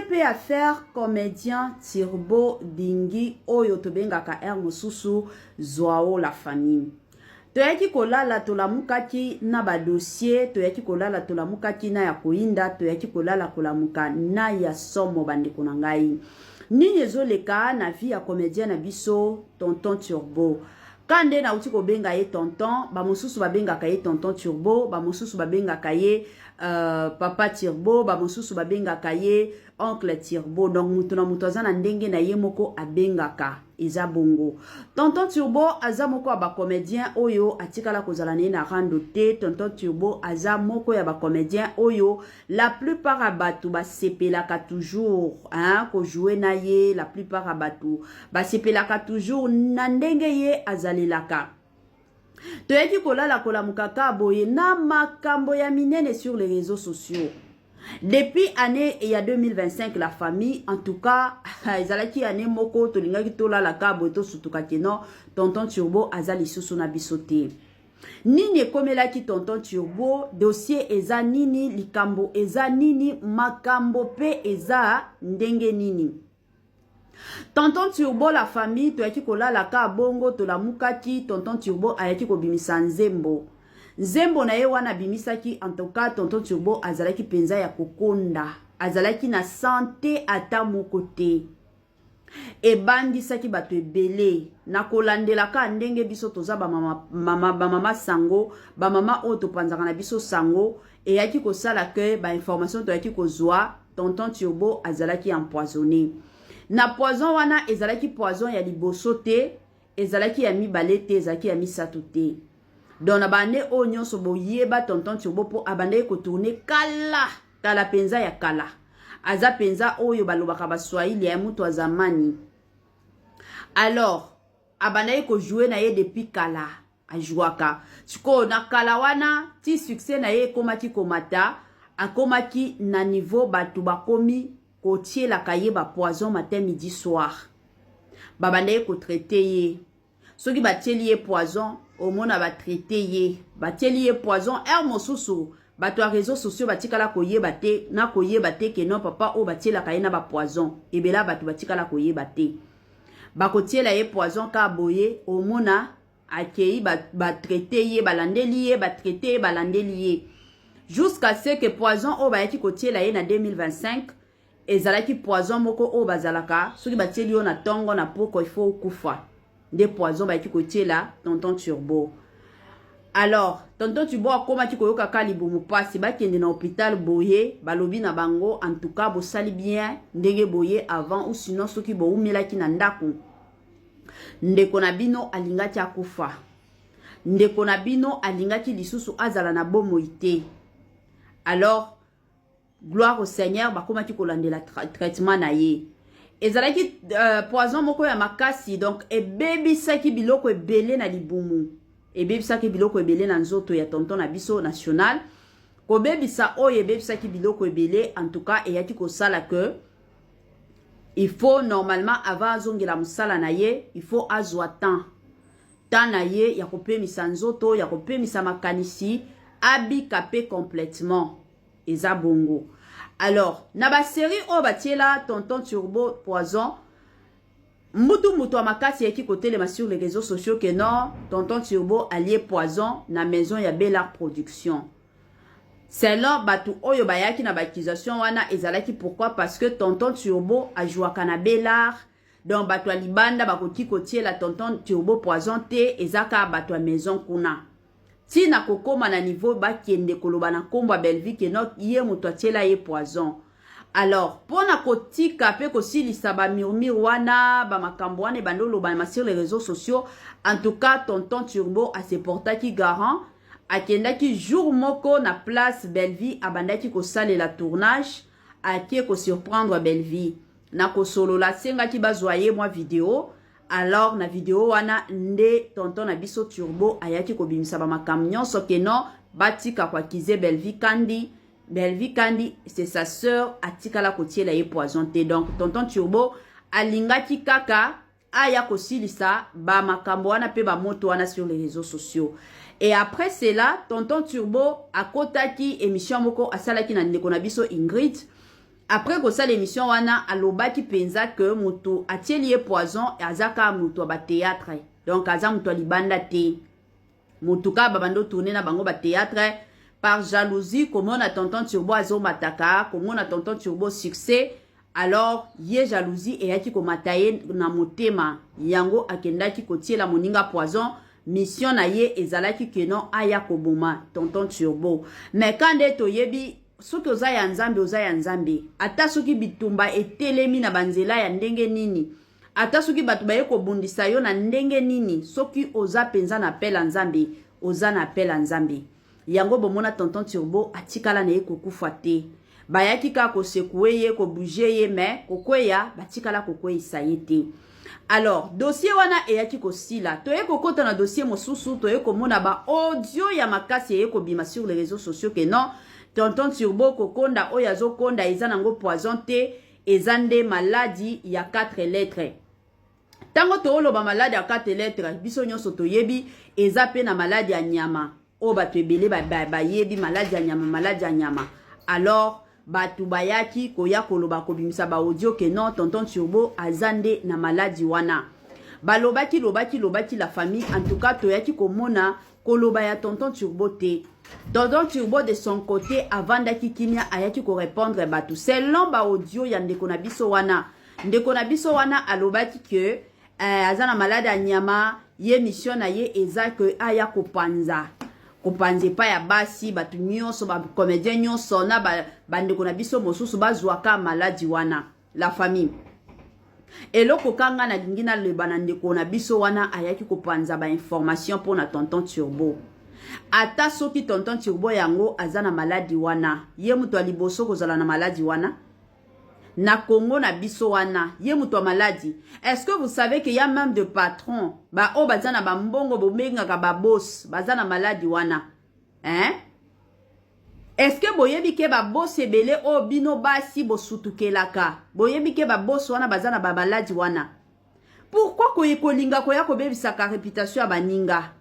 pe à faire comédien Turbo Dingi oyo tobengaka mosusu Zoao la famille. Toyaki kolala tolamukaki na ba dossier, toyaki kolala tolamukaki na ya koinda, toyaki kolala kolamuka na ya somo bandeko na ngai. Nini ezoleka na vie ya comédien na biso Tonton Turbo. Kande na uti ko benga ye tonton, ba mosusu ba benga ka ye tonton Turbo, ba mosusu ba benga ka ye papa Turbo, ba mosusu ba benga ka ye oncle Turbo. Donc mutu na mutu aza na ndenge na ye moko abenga ka eza bongo. Tonton Turbo aza moko ba comédien oyo atikala kozala na rando te. Tonton Turbo aza moko ya ba comédien oyo la plupart abatu ba sepelaka toujours hein ko jouer na ye, la plupart abatu ba sepelaka toujours na ndenge ye azalelaka. Toyaki kolala kolamukaka boye na makambo ya minene sur les réseaux sociaux. Depuis année il y a 2025 la famille en tout cas ezalaki année moko tolingaki tolala ka boye to sutuka keno Tonton Turbo azali susu na bisote. Nini ekomelaki Tonton Turbo, dossier eza nini, likambo eza nini, makambo pe eza ndenge nini. Tonton Turbo la famille toyaki kolala ka bongo tolamukaki Tonton Turbo ayaki kobimisa nzembo. Nzembo na ye wana bimisaki en tout cas Tonton Turbo azalaki penza ya kokonda, azalaki na santé ata moko te. Ebandisaki bato ebele na kolandelaka ndenge biso toza ba mama sango, ba mama oyo topanzaka na biso sango eyaki kosala ke ba information toyaki kozwa Tonton Turbo azalaki empoisonné. Na poison wana ezalaki poison ya liboso te, ezalaki ya mibale te, ezalaki ya misato te. Donc na bande o nyonso boyeba Tonton Turbo po abande ko tourner kala penza ya kala. Aza penza oyo balobaka ba Swahili ya mutu wa zamani. Alors abande ko jouer na ye depuis kala ajouaka. Siko na kala wana ti succès na ye komaki komata, akomaki na niveau batu bakomi kotie la kaye ba poison matin midi soir. Babande ko traiter ye. Soki batieli ye poison, au mona ba traiter ye. Batieli ye poison, mosusu. Bato a réseaux sociaux batikala koyeba te, na koyeba te ke non papa o batiela kaye na ba poison. Ebela bato batikala koyeba te. Bakotiela ye poison ka boye, au mona akei ba traiter ye, balandeli ye, ba traiter ye, balandeli ye. Jusqu'à ce que poison o ba yaki kotiela ye na 2025. Ezalaki poison moko o bazalaka soki batieli yo na tongo na poko il faut kufa des poison ba ki kotiela Tonton Turbo. Alors Tonton Turbo akoma ki koyoka ka libumu pasi ba kende na hôpital boye balobi na bango en tout cas bo sali bien ndenge boye avant ou sinon soki bo umelaki na ndako ndeko na bino alingaki akufa, ndeko na bino alingaki lisusu azala na bomoite. Alors gloire au Seigneur, bakomaki kolandela traitement na ye. Ezalaki poison moko ya makasi, donc ebebisaki biloko ebele na libumu. Ebebisaki biloko ebele na nzoto ya tonton na biso national. Ko bebisa oyo ebebisaki biloko ebele, en tout cas eyaki kosala que il faut normalement avant azongela musala na ye, il faut azwa temps. Temps na ye ya kopemisa nzoto, ya kopemisa makanisi, abika pe complètement. Eza bongo. Alors, na ba série o batiela Tonton Turbo poison. Mutu a makasi yaki kotelema sur les réseaux sociaux que non, Tonton Turbo allié poison na maison ya Bellart Production. C'est là batu oyo bayaki na bakization wana ezalaki pourquoi parce que Tonton Turbo a joué na Bellart. Donc batu libanda bakoti kotiela Tonton Turbo poison te ezaka batu a maison kuna. Si na kokoma na niveau ba kende koloba na komba Belvi ke no ye muto atiela ye poison. Alors, pona kotika pe kosilisa ba murmure wana, ba makambo wana bandolo ba sur les réseaux sociaux, en tout cas Tonton Turbo a se portaki garant, akendaki jour moko na place Belvi abandaki ko sale la tournage, akie ko surprendre Belvi. Na ko solo la senga ki bazwaye moi vidéo. Alors na vidéo wana nde Tonton na biso Turbo ayaki kobimisa ba makambo nyonso ke non batika kwa kize Belvi Kandi. Belvi Kandi c'est sa sœur atikala kotiela ye poison te. Donc Tonton Turbo alingaki kaka aya kosilisa ba makambo wana pe ba moto wana sur les réseaux sociaux. Et après cela Tonton Turbo akotaki émission moko asalaki na ndeko na biso Ingrid. après que ça l'émission wana aloba ki penza que mutu atieli poison azaka mutu ba théâtre donc aza mutu libanda te mutu ka babando tourner na bango ba théâtre par jalousie comme on a tonton Turbo azo mataka comme on a tonton Turbo succès alors ye jalousie et yaki ko mataye na motema yango akendaki ko tiela moninga poison mission na ye ezalaki que non aya ko boma tonton Turbo mais quand eto yebi soki oza ya nzambe ata soki bitumba etelemi na banzela ya ndenge nini ata soki batu baye kobundisa yo na ndenge nini soki oza penza na pela nzambe oza na pela nzambe yango bomona tonton Turbo atikala na ye kokufa te bayaki ka kosekue ye kobouge ye mais kokweya batikala kokweyisa ye te alors dossier wana eyaki kosila toye kokota na dossier mosusu toye komona ba audio ya makasi ye kobima sur les réseaux sociaux que non tonton Turbo kokonda oyazo konda eza nango poison te ezande maladie ya 4 lettres tango toolo ba maladie ya 4 lettres biso nyonso toyebi eza pe na maladie ya nyama o bato ebele ba yebi maladie ya nyama alors batu bayaki koya koloba kobimisa ba audio que non tonton Turbo azande na maladie wana balobaki la famille en tout cas toyaki komona koloba ya tonton Turbo te. Tonton Turbo de son côté avant daki kimia ayaki ko répondre batu selon ba audio ya ndeko na biso wana alobaki que azana malade anyama ye mission na ye eza que aya kopanza pa ya basi batu nyonso ba comédien nyonso na ba ndeko na biso mosusu bazwaka maladi wana la famille eloko kanga na lingina lebana ndeko na biso wana ayaki kopanza ba information pour na tonton Turbo ata soki tonton Turbo yango azana maladi wana ye muto aliboso kozala na maladi wana na Congo na biso wana ye muto maladi. Est-ce que vous savez qu'il y a même de patrons ba o bazana ba mbongo bomenga ka ba boss bazana maladi wana hein? Est-ce que boyebi ke ba boss ebele o bino basi bosutukelaka boyebi ke ba boss wana bazana ba maladi wana? Pourquoi koyekolinga koya kobebisa ka réputation ya baninga?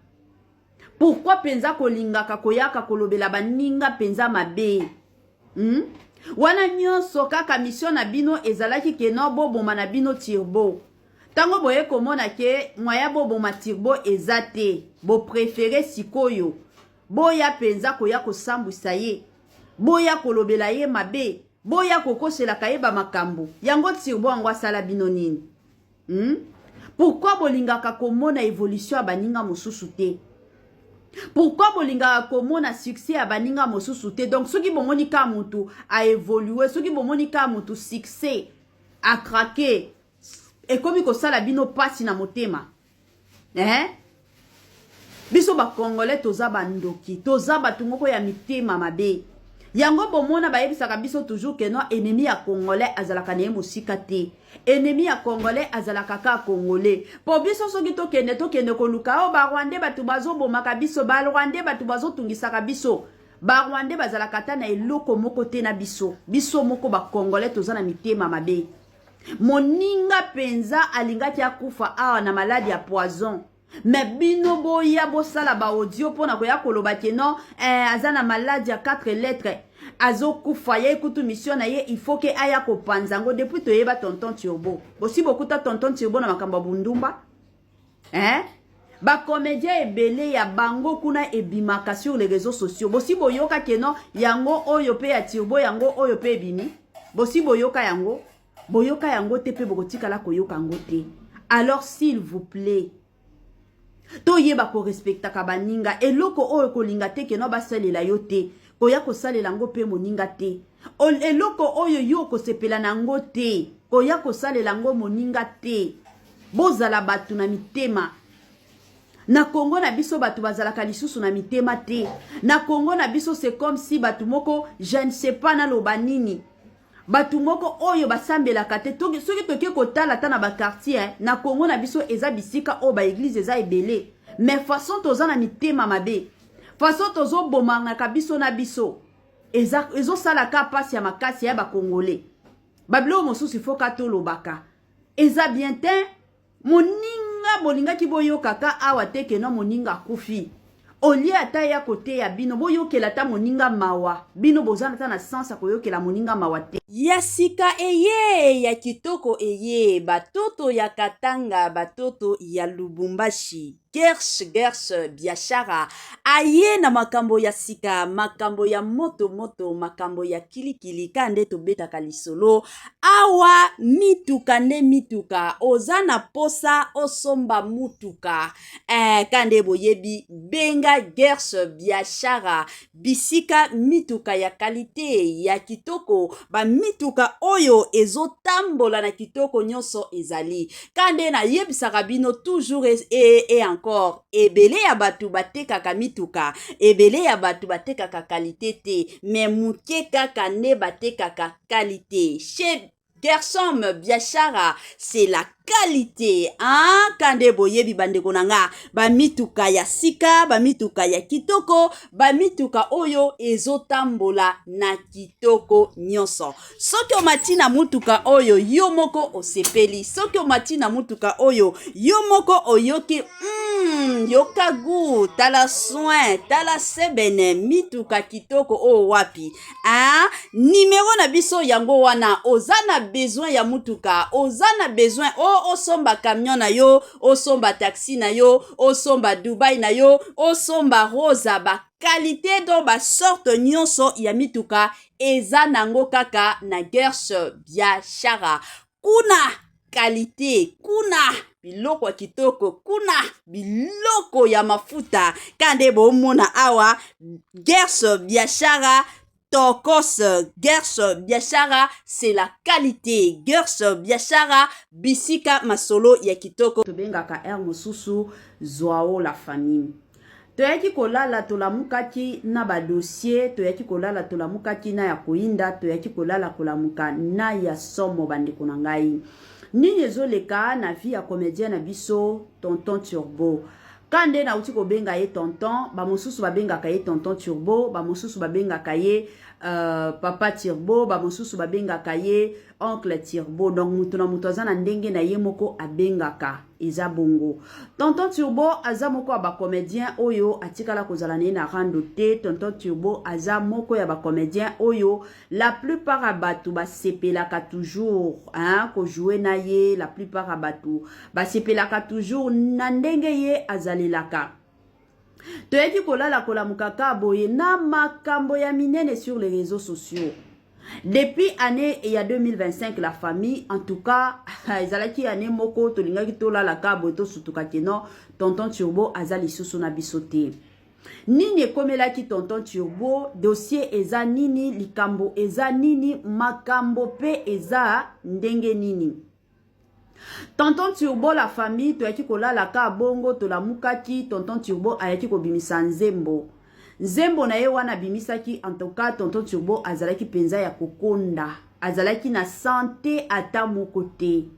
Pourquoi penza kolingaka koyaka kolobela baninga penza mabe? Wana nyonso kaka mission na bino ezalaki ke no boboma na bino Turbo. Tango boye komona ke mwaya boboma Turbo ezate. Bo préféré sikoyo. Boya penza koya kosambwisa ye. Boya kolobela ye mabe. Boya kokosela kayeba makambo. Yango Turbo angwa sala bino nini? Pourquoi bolingaka komona évolution ya baninga mosusu te? Pourquoi bolinga komona succès à baninga mosusu te? Donc soki bomoni ka mutu a évolué, soki bomoni ka mutu succès a craqué et comme ko sala bino pasi na motema. Biso ba congolais toza bandoki, toza batungoko ya mitema mabe. Yango bomona ba yebisaka biso toujours que non ennemi ya congolais azalaka na musika te. Ennemi ya congolais azalaka ka congolais. Po biso soki tokende koluka o ba Rwandais batu bazo bomaka biso, ba Rwandais batu bazo tungisaka biso. Ba Rwandais bazalaka ta na eloko moko te na biso. Biso moko ba congolais toza na mitema mabe. Moninga penza alingaki akufa awa na maladie ya poison. Mais bino boya bosala ba audio pona koya koloba ke non azana maladie ya 4 lettres azo kufa ye kutu mission na ye il faut que aya ko panzango depuis to yeba tonton Turbo bosi bokuta tonton Turbo na makamba bundumba ba comédien ebele ya bango kuna ebimaka sur les réseaux sociaux bosi boyoka ke non yango oyo pe ya Turbo yango oyo pe ebimi bosi boyoka yango te pe bokotika la koyoka yango te. Alors s'il vous plaît to yeba ko respecta ka baninga eloko oyo kolinga te ke no basalela yo te koya ko salela ngo pe moninga te eloko oyo yo ko sepela nango te koya ko salela ngo moninga te. Bozala batu na mitema na Congo na biso batu bazalaka lisusu na mitema te. Na Congo na biso c'est comme si batu moko je ne sais pas na lobanini batu moko oyo basambelaka te soki toke kotala ta na ba quartier na Congo na biso eza bisika o ba église eza ebele mais façon toza na mitema mabe façon tozo bomanga biso na biso ezo salaka pasi ya makasi ya ba congolais bablo mosusu foka to lobaka eza bien te moninga bolinga ki boyo kaka awa te ke no moninga kufi olie ata ya kote ya bino boyo kela ta moninga mawa bino bozana ta na sens koyo kela moninga mawa te. Ya sika eye, ya kitoko eye, batoto ya Katanga, batoto ya Lubumbashi. Gersh biashara aye na makambo ya sika, makambo ya moto makambo ya kilikili kande tobetaka lisolo awa mituka nde mituka ozana posa osomba mutuka kande boyebi benga Gersh biashara bisika mituka ya kalite ya kitoko ba mituka oyo ezotambola na kitoko nyonso ezali kande na yebisaka bino toujours et encore ebele ya batu batekaka mituka ebele ya batu batekaka kalite te me muke kaka nde batekaka kalite chez Gershom biashara c'est la qualité kande boyebi bandeko nanga ba mituka ya sika ba mituka ya kitoko ba mituka oyo ezotambola na kitoko nyonso soki omati na mutuka oyo yo moko osepeli soki omati na mutuka oyo yo moko oyoki yoka gu tala soin tala sebene mituka kitoko o wapi numero na biso yango wana ozana besoin ya mutuka ozana besoin osomba camion na yo osomba taxi na yo osomba Dubai na yo osomba rosa ba qualité do ba sorte nyonso ya mituka eza nango kaka na Gersh biashara kuna qualité kuna biloko kitoko kuna biloko ya mafuta kande bomona awa Gersh biashara Tokos Gersh biashara c'est la qualité Gersh biashara bisika masolo ya kitoko tobengaka mosusu zwao la famille toyaki kolala tolamukaki na ba dossier toyaki kolala tolamukaki na ya koinda toyaki kolala kolamuka na ya somo bandeko na ngai nini ezoleka na vie ya comédien na biso tonton Turbo kande na uti kobenga ye tonton ba mosusu babengaka ye tonton Turbo ba mosusu babengaka ye papa Turbo ba mosusu babengaka ye oncle Turbo donc mutu na mutu aza na ndenge na ye moko abengaka eza bongo tonton Turbo aza moko ya ba comédien oyo atikala kozala ne na rando te tonton Turbo aza moko ya ba comédien oyo la plupart ya batu basepelaka toujours ko jouer na ye la plupart ya batu basepelaka toujours na ndenge ye azalelaka toyeki kolala kolamuka boye na makambo ya minene sur les réseaux sociaux. Depuis année il y a 2025 la famille en tout cas ezalaki année moko tolingaki tolala boye to sutuka keno tonton Turbo azali susu na bisote. Nini ekomelaki tonton Turbo dossier eza nini likambo eza nini makambo pe eza ndenge nini. Tonton Turbo la famille toyaki kolala bongo tolamukaki tonton Turbo ayaki kobimisa nzembo. Nzembo na ye wana bimisaki en tout cas tonton Turbo azalaki penza ya kokonda azalaki na santé ata moko te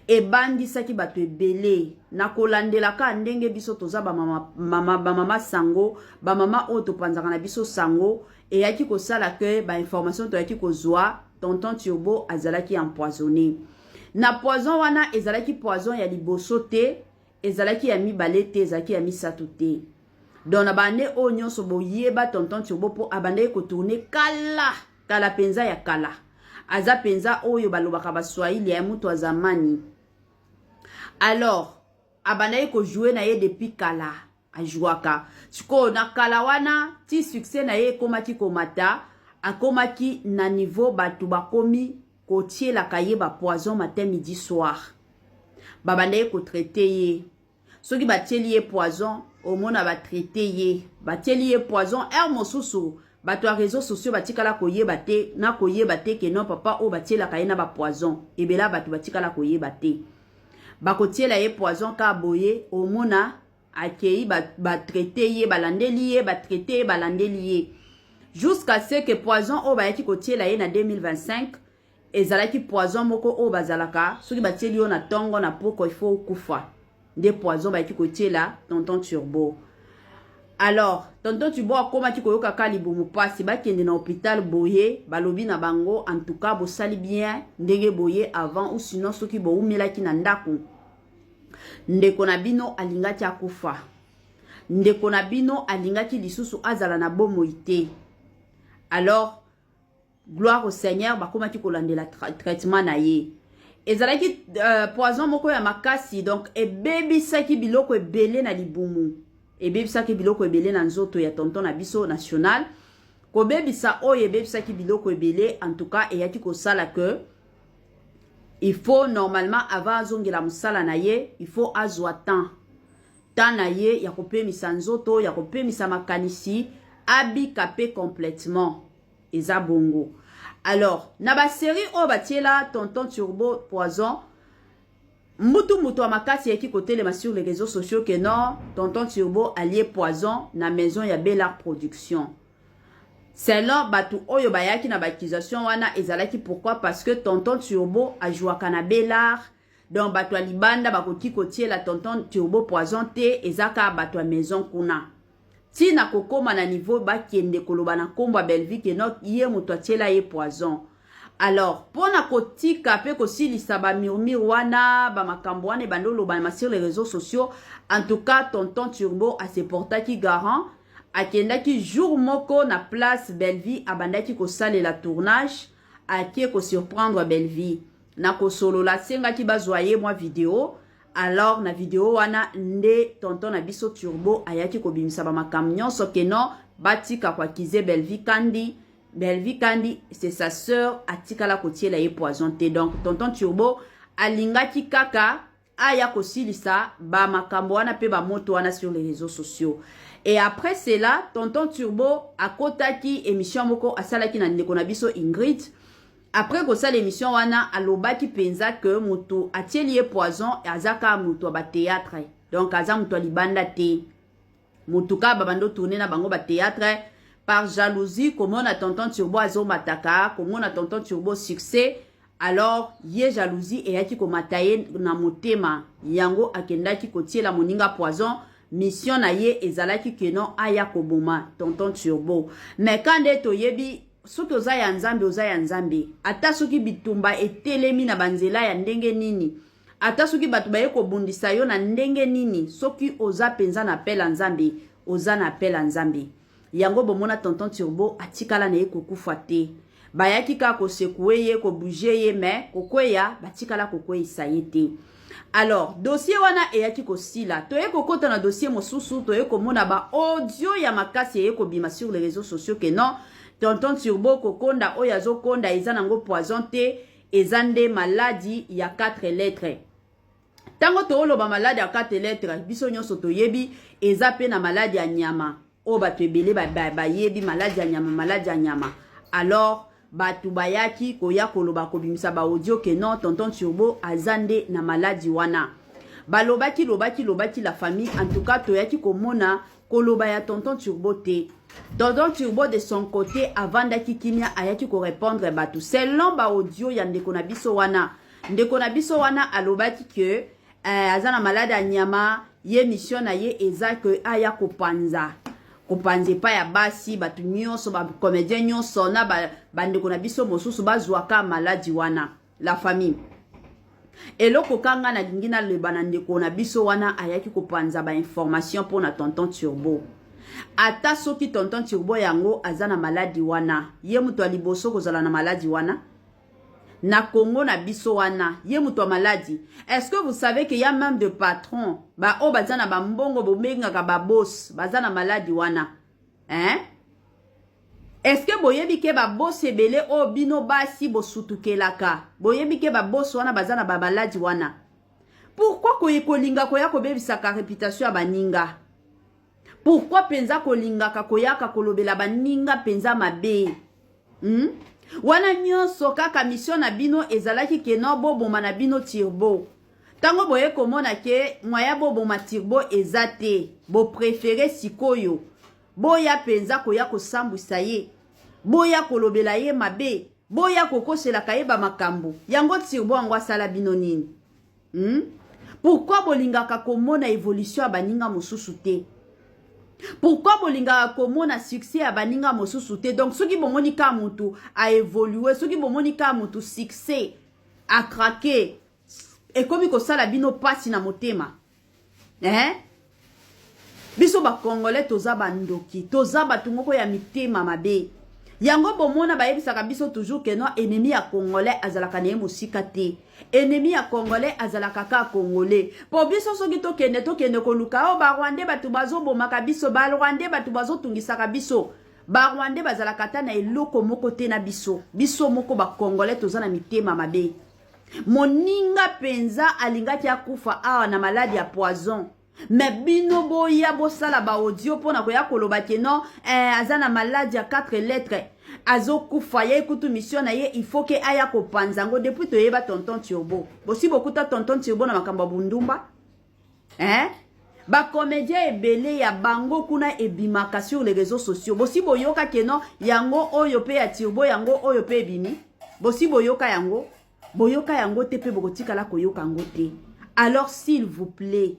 ebandisaki bato ebele na kolandelaka ndenge biso toza mama sango mama oyo topanzaka na biso sango eyaki kosala ke information toyaki kozwa tonton Turbo azalaki empoisonné na poison wana ezalaki poison ya liboso te ezalaki ya mibale te ezalaki ya misato te donc na bande oyo nyonso boyeba tonton Turbo po abandaki kotourne kala penza ya kala aza penza oyo balobaka baswahili ya mutu wa zamani alors abandaki kojouer na ye depuis kala ajouaka siko na kala wana ti succès na ye ekomaki komata akomaki na niveau batu bakomi kotielaka ye ba poison matin midi soir babandaki kotraite ye soki batieli ye poison omona batraite ye batieli ye poison mosusu bato ya réseaux sociaux batikala koyeba te na koyeba te ke non papa o batielaka ye na ba poison ebela bato batikala koyeba te bakotiela ye poison ka boye omona akei batraite ye balandeli ye batraite ye balandeli ye jusqu'à ce que poison o bayaki kotiela ye na 2025 ezalaki poison moko o bazalaka soki batieli yo na tongo na poko il faut kufa nde poison bayaki kotiela tonton Turbo. Alors tonton Turbo akomaki koyoka ka libumu pasi bakende na hôpital boye balobi na bango en tout cas bosali bien ndenge boye avant ou sinon soki boumelaki na ndako ndeko na bino alingaki akufa ndeko na bino alingaki lisusu azala na bomoi te. Alors gloire au Seigneur bakoma ki kolandela traitement na ye ezalaki poison moko ya makasi donc ebebisaki biloko ebele na libumu ebebisaki biloko ebele na nzoto ya tonton na biso national kobebisa oyo ebebisaki biloko ebele en tout cas eyaki kosala que il faut normalement avant azongela musala na ye il faut azwa temps na ye ya kopemisa nzoto ya kopemisa makanisi abika pe complètement eza bongo. Alors na ba série o batiela tonton Turbo poison mutu amakasi yaki kotelema sur les réseaux sociaux que non tonton Turbo allié poison na maison ya Bella Production. Selon batu oyo bayaki na bakization wana ezalaki pourquoi parce que tonton Turbo a joué na Bella donc batu libanda bakoti kotie la tonton Turbo poison te ezaka batu a maison kuna. Si na kokoma na niveau ba kende koloba na komba Belvi ke no ye muto atiela ye poison. Alors pona kotika pe kosilisa ba murmure wana ba makambo wana bandolo ba sur les réseaux sociaux en tout cas tonton Turbo a se portaki garant akendaki jour moko na place Belvi abandaki ko sale la tournage akie ko surprendre Belvi na ko solo la senga ki bazwaye moi vidéo. Alors na vidéo wana nde tonton na biso Turbo ayaki ko bimisa ba makambo nyonso ke non batika kwa kize Belvi Kandi c'est sa sœur atikala kotiela ye poison te donc tonton Turbo alingaki kaka aya kosilisa ba makambo wana pe ba moto wana sur les réseaux sociaux. Et après cela tonton Turbo akotaki émission moko asalaki na ndeko na biso Ingrid. Après que ça l'émission wana alobaki penza que mutu atieli poison azaka mutu ba théâtre donc aza mutu libanda te mutu ka babando tourner na bango ba théâtre par jalousie comme on a tonton Turbo azo mataka comme on a tonton Turbo succès alors ye jalousie et yaki ko mataye na motema yango akendaki kotiela moninga poison mission na ye ezalaki que non aya ko boma tonton Turbo mais quand eto yebi soki oza ya nzambe ata soki bitumba etelemi na banzela ya ndenge nini ata soki batu baye kobundisa yo na ndenge nini soki oza penza na pela nzambe oza na pela nzambe yango bomona tonton Turbo atikala na ye kokufa te bayaki ka kosekue ye kobouger ye mais kokweya batikala kokweyisa ye te. Alors dossier wana eyaki kosila toye kokota na dossier mosusu toye komona ba audio ya makasi ye kobima sur les réseaux sociaux que non tonton Turbo kokonda oyazo konda ezanango poison te ezande maladie ya 4 lettres. Tango tooloba maladie ya 4 lettres biso nyonso toyebi eza pe na maladie ya nyama. O batu ebele ba yebi maladie ya nyama. Alors batu bayaki koya koloba kobimisa ba audio ke non tonton Turbo azande na maladie wana. Balobaki la famille en tout cas toyaki komona koloba ya tonton Turbo te. Tonton Turbo de son côté avant daki kimia ayaki ko répondre batu selon ba audio ya ndeko na biso wana alobaki que azana malade ya nyama ye mission na ye eza que aya kopanza pa ya basi batu nyonso ba comédien nyonso na ba ndeko na biso mosusu bazwaka maladi wana la famille eloko kanga na lingina lebana ndeko na biso wana ayaki kopanza ba information pour na tonton Turbo. Ata soki tonton Turbo yango azana maladi wana ye mutu aliboso kozala na maladi wana na Congo na biso wana ye mutu maladi. Est-ce que vous savez qu'il y a même de patrons ba o bazana ba mbongo bomenga ka ba boss bazana maladi wana est-ce que boyebi ke ba boss ebele o bino basi bosutukelaka boyebi ke ba boss wana bazana ba maladi wana pourquoi koyekolinga koya kobebisa ka réputation ya baninga. Pourquoi penza kolingaka koyaka kolobela baninga penza mabe? Wana nyonso kaka mission na bino ezalaki ke no boboma na bino Turbo. Tango boye komona ke mwaya boboma Turbo ezate. Bo préféré sikoyo. Boya penza koya kosambwisa ye. Boya kolobela ye mabe. Boya kokosela kayeba makambo. Yango Turbo angwa sala bino nini? Pourquoi bolingaka komona évolution ya baninga mosusu te? Pourquoi bolinga komona succès à baninga mosusu te? Donc soki bomoni ka mutu a évolué, soki bomoni ka mutu succès a craqué et comme ko sala bino pasi na motema. Biso ba Congolais toza bandoki, toza batungoko ya mitema mabe. Yango bomona bayebisaka biso toujours que non ennemi ya congolais azalaka na musika te. Ennemi ya congolais azalaka ka congolais. Po biso soki tokende koluka o ba Rwandais batu bazo bomaka biso, ba Rwandais batu bazo tungisaka biso. Ba Rwandais bazalaka ta na eloko moko te na biso. Biso moko ba congolais tozana mitema mabe. Moninga penza alingaki akufa awa na maladie ya poison. Mais bino boya bosala ba audio pona koya koloba ke non azana maladie ya 4 lettres azo kufa ye kutu mission na ye il faut que aya ko panzango depuis to yeba tonton Turbo bosi bokuta tonton Turbo na makamba bundumba ba comédien ebele ya bango kuna ebimaka sur les réseaux sociaux bosi boyoka ke non yango oyo pe ya Turbo yango oyo pe ebimi bosi boyoka yango te pe bokotika la koyoka yango te. Alors s'il vous plaît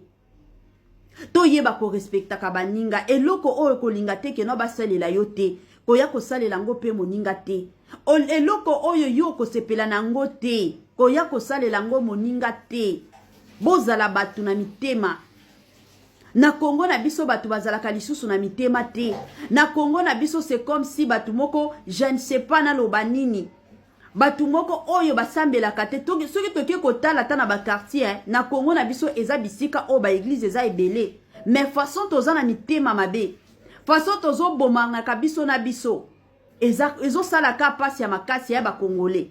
to yeba ko respecta ka baninga eloko oyo kolinga te ke no basalela yo te koya kosalela ngo pe moninga te eloko oyo yo kosepela nango te koya kosalela ngo moninga te. Bozala batu na mitema na Congo na biso batu bazalaka lisusu na mitema te. Na Congo na biso c'est comme si batu moko je ne sais pas na loba nini batu moko oyo basambelaka te soki toke kotala ta na ba quartier na Congo na biso eza bisika o ba église eza ebele mais façon toza na mitema mabe façon tozo bomanga biso na biso ezo salaka pasi ya makasi ya ba congolais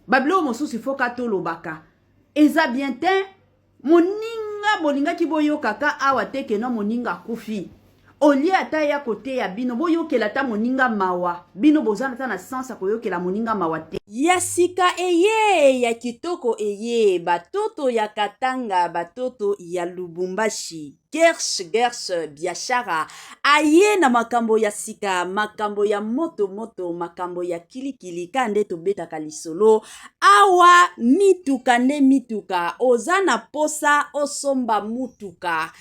bablo mosusu foka to lobaka eza bien te moninga bolinga ki boyoka ka awa te ke no moninga kufi olie ata ya kote ya bino boyokela ta moninga mawa bino bozana ta na sansa koyokela moninga mawa te. Ya sika eye ya kitoko eye batoto ya Katanga batoto ya Lubumbashi Gersh biashara aye na makambo ya sika makambo ya moto makambo ya kilikili kande tobetaka lisolo awa mituka nde mituka ozana posa osomba mutuka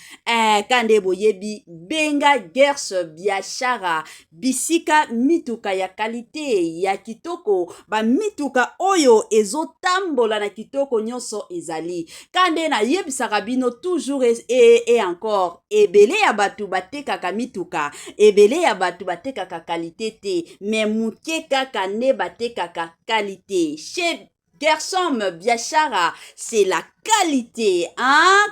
kande boyebi benga Gersh biashara bisika mituka ya kalite ya kitoko ba mituka oyo ezotambola na kitoko nyonso ezali kande na yebisaka bino toujours et encore ebele ya batu batekaka mituka ebele ya batu batekaka kalite te mais muke kaka ne batekaka kalite chez Gershom biashara c'est la qualité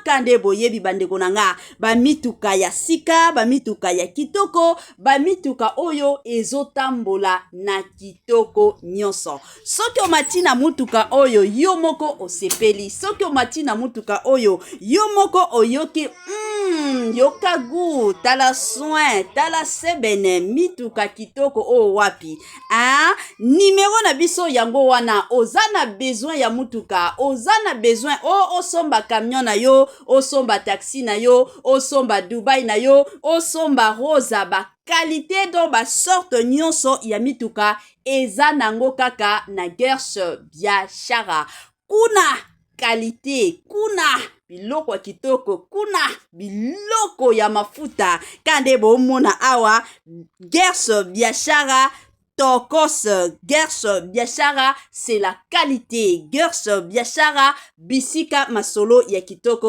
kande boyebi bandeko nanga ba mituka ya sika ba mituka ya kitoko ba mituka oyo ezotambola na kitoko nyonso soki omati na mutuka oyo yo moko osepeli soki omati na mutuka oyo yo moko oyoki yoka gu tala soin tala sebene mituka kitoko o wapi numéro na biso yango wana ozana besoin ya mutuka ozana besoin osomba camion na yo osomba taxi na yo osomba Dubai na yo osomba rosa ba qualité do ba sorte nyonso ya mituka eza nango kaka na Gersh biashara kuna qualité kuna biloko ya kitoko kuna biloko ya mafuta kande bomona awa Gersh biashara Tokos Gersh biashara c'est la qualité Gersh biashara bisika masolo ya kitoko